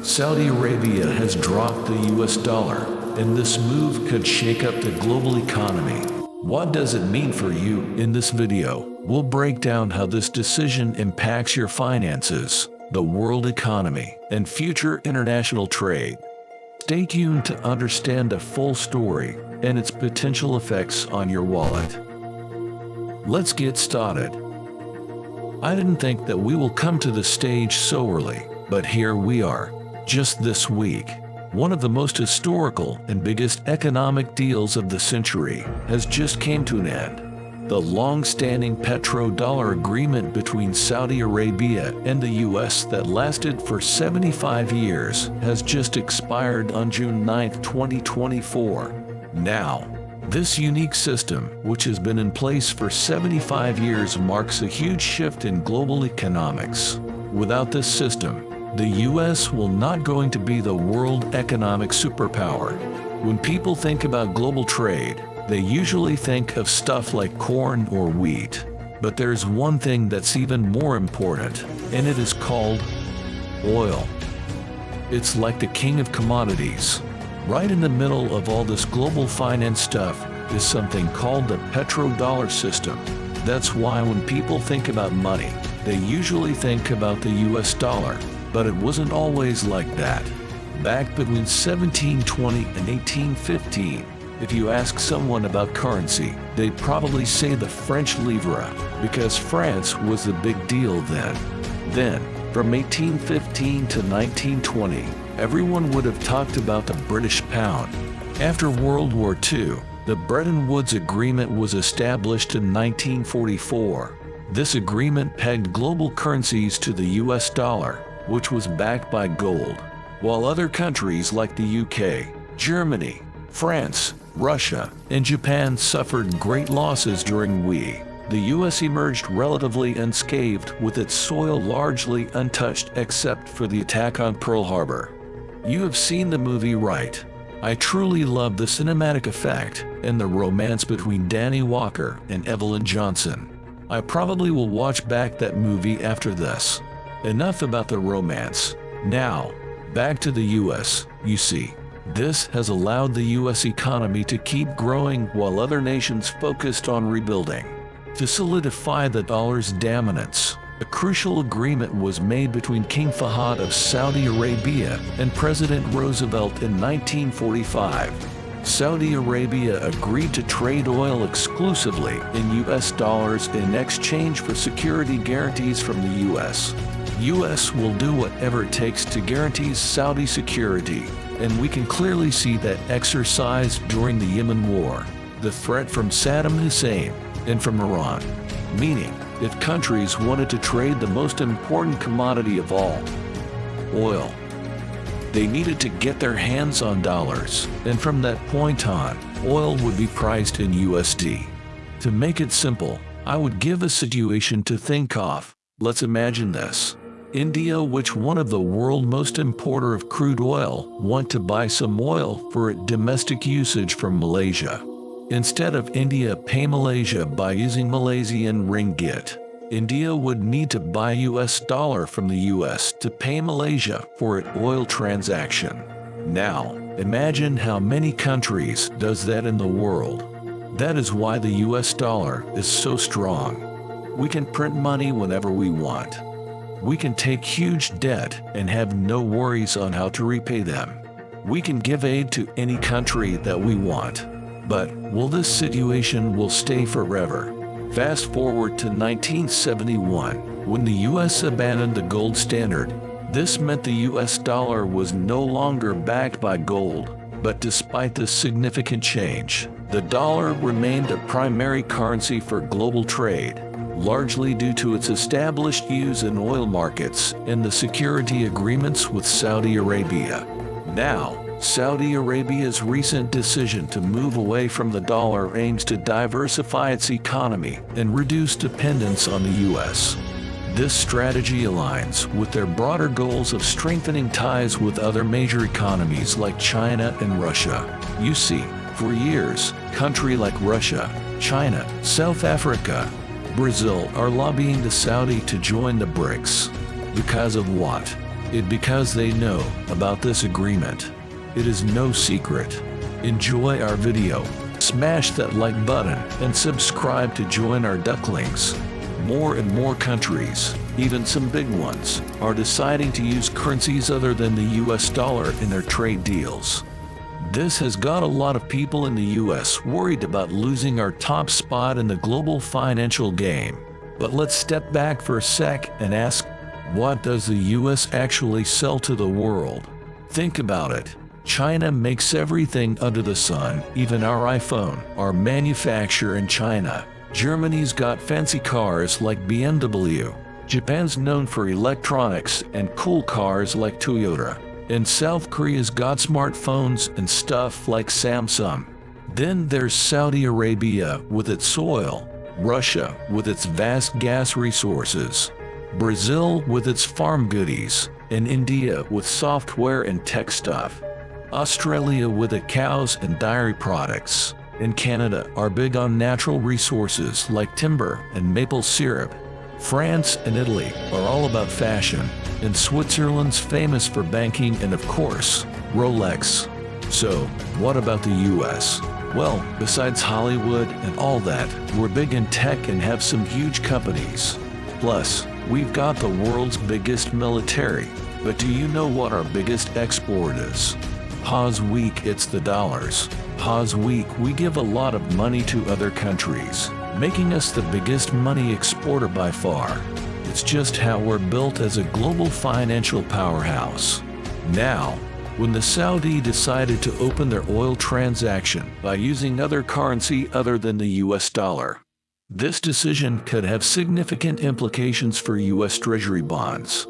Saudi Arabia has dropped the US dollar, and this move could shake up the global economy. What does it mean for you? In this video, we'll break down how this decision impacts your finances, the world economy, and future international trade. Stay tuned to understand the full story and its potential effects on your wallet. Let's get started. I didn't think that we will come to the stage so early, but here we are. Just this week, one of the most historical and biggest economic deals of the century has just came to an end. The long-standing petrodollar agreement between Saudi Arabia and the US that lasted for 75 years has just expired on June 9, 2024. Now, this unique system, which has been in place for 75 years, marks a huge shift in global economics. Without this system, the US will not going to be the world economic superpower. When people think about global trade, they usually think of stuff like corn or wheat. But there's one thing that's even more important, and it is called oil. It's like the king of commodities. Right in the middle of all this global finance stuff is something called the petrodollar system. That's why when people think about money, they usually think about the US dollar. But it wasn't always like that. Back between 1720 and 1815, if you ask someone about currency, they'd probably say the French livre, because France was the big deal then. Then, from 1815 to 1920, everyone would have talked about the British pound. After World War II, the Bretton Woods Agreement was established in 1944. This agreement pegged global currencies to the US dollar, which was backed by gold, while other countries like the UK, Germany, France, Russia, and Japan suffered great losses during the US emerged relatively unscathed with its soil largely untouched except for the attack on Pearl Harbor. You have seen the movie, right? I truly love the cinematic effect and the romance between Danny Walker and Evelyn Johnson. I probably will watch back that movie after this. Enough about the romance. Now, back to the US. You see, this has allowed the US economy to keep growing while other nations focused on rebuilding. To solidify the dollar's dominance, a crucial agreement was made between King Fahd of Saudi Arabia and President Roosevelt in 1945. Saudi Arabia agreed to trade oil exclusively in US dollars in exchange for security guarantees from the US. US will do whatever it takes to guarantee Saudi security, and we can clearly see that exercised during the Yemen War, the threat from Saddam Hussein, and from Iran. Meaning, if countries wanted to trade the most important commodity of all, oil, they needed to get their hands on dollars, and from that point on, oil would be priced in USD. To make it simple, I would give a situation to think of. Let's imagine this. India, which one of the world's most importer of crude oil, want to buy some oil for its domestic usage from Malaysia. Instead of India pay Malaysia by using Malaysian ringgit, India would need to buy US dollar from the US to pay Malaysia for its oil transaction. Now, imagine how many countries does that in the world. That is why the US dollar is so strong. We can print money whenever we want. We can take huge debt and have no worries on how to repay them. We can give aid to any country that we want. But will this situation will stay forever? Fast forward to 1971, when the US abandoned the gold standard. This meant the US dollar was no longer backed by gold. But despite this significant change, the dollar remained a primary currency for global trade, largely due to its established use in oil markets and the security agreements with Saudi Arabia. Now, Saudi Arabia's recent decision to move away from the dollar aims to diversify its economy and reduce dependence on the US. This strategy aligns with their broader goals of strengthening ties with other major economies like China and Russia. You see, for years, countries like Russia, China, South Africa, Brazil are lobbying the Saudi to join the BRICS. Because of what? it because they know about this agreement. It is no secret. Enjoy our video. Smash that like button and subscribe to join our ducklings. More and more countries, even some big ones, are deciding to use currencies other than the US dollar in their trade deals. This has got a lot of people in the US worried about losing our top spot in the global financial game. But let's step back for a sec and ask, what does the US actually sell to the world? Think about it. China makes everything under the sun, even our iPhone, are manufactured in China. Germany's got fancy cars like BMW. Japan's known for electronics and cool cars like Toyota. And South Korea's got smartphones and stuff like Samsung. Then there's Saudi Arabia with its oil, Russia with its vast gas resources, Brazil with its farm goodies, and India with software and tech stuff. Australia with its cows and dairy products, and Canada are big on natural resources like timber and maple syrup. France and Italy are all about fashion, and Switzerland's famous for banking and of course, Rolex. So, what about the US? Well, besides Hollywood and all that, we're big in tech and have some huge companies. Plus, we've got the world's biggest military. But do you know what our biggest export is? Ha's week, it's the dollars. Ha's week, we give a lot of money to other countries, making us the biggest money exporter by far. It's just how we're built as a global financial powerhouse. Now, when the Saudi decided to open their oil transaction by using other currency other than the US dollar, this decision could have significant implications for US Treasury bonds.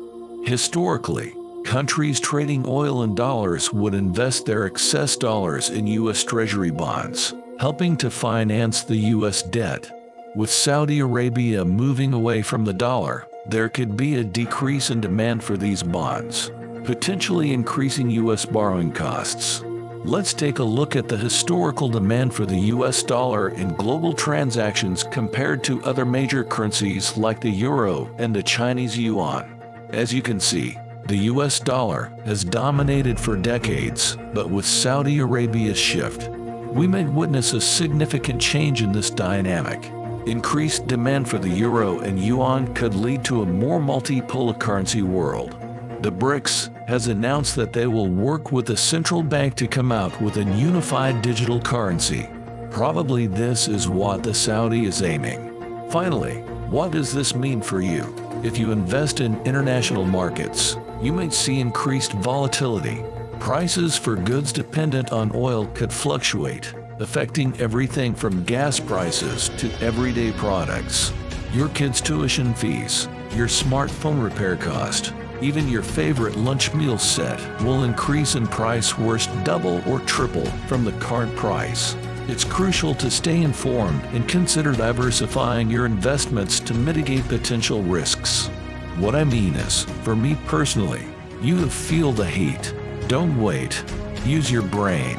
Historically, countries trading oil in dollars would invest their excess dollars in US Treasury bonds, helping to finance the US debt. With Saudi Arabia moving away from the dollar, there could be a decrease in demand for these bonds, potentially increasing US borrowing costs. Let's take a look at the historical demand for the US dollar in global transactions compared to other major currencies like the euro and the Chinese yuan. As you can see, the US dollar has dominated for decades, but with Saudi Arabia's shift, we may witness a significant change in this dynamic. Increased demand for the euro and yuan could lead to a more multipolar currency world. The BRICS has announced that they will work with the central bank to come out with a unified digital currency. Probably this is what the Saudi is aiming. Finally, what does this mean for you? If you invest in international markets, you might see increased volatility. Prices for goods dependent on oil could fluctuate, affecting everything from gas prices to everyday products. Your kids' tuition fees, your smartphone repair cost, even your favorite lunch meal set will increase in price, worst double or triple from the current price. It's crucial to stay informed and consider diversifying your investments to mitigate potential risks. What I mean is, for me personally, you feel the heat. Don't wait. Use your brain.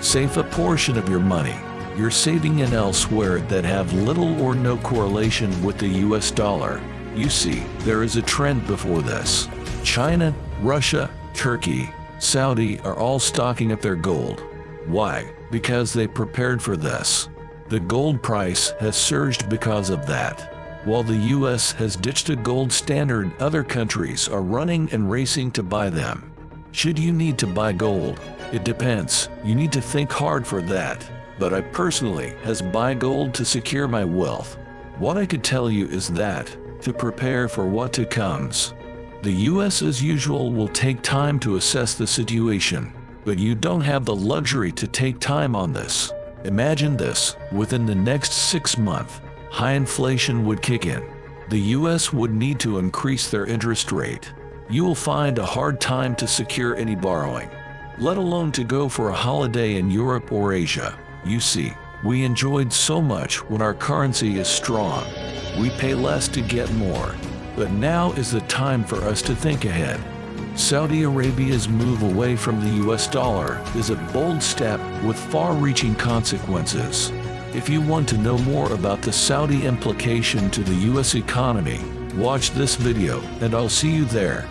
Save a portion of your money you're saving in elsewhere that have little or no correlation with the US dollar. You see, there is a trend before this. China, Russia, Turkey, Saudi are all stocking up their gold. Why? Because they prepared for this. The gold price has surged because of that. While the US has ditched a gold standard, other countries are running and racing to buy them. Should you need to buy gold? It depends. You need to think hard for that. But I personally has buy gold to secure my wealth. What I could tell you is that, to prepare for what to comes. The US as usual will take time to assess the situation, but you don't have the luxury to take time on this. Imagine this, within the next 6 months, high inflation would kick in. The US would need to increase their interest rate. You will find a hard time to secure any borrowing, let alone to go for a holiday in Europe or Asia. You see, we enjoyed so much when our currency is strong. We pay less to get more. But now is the time for us to think ahead. Saudi Arabia's move away from the US dollar is a bold step with far-reaching consequences. If you want to know more about the Saudi implication to the US economy, watch this video and I'll see you there.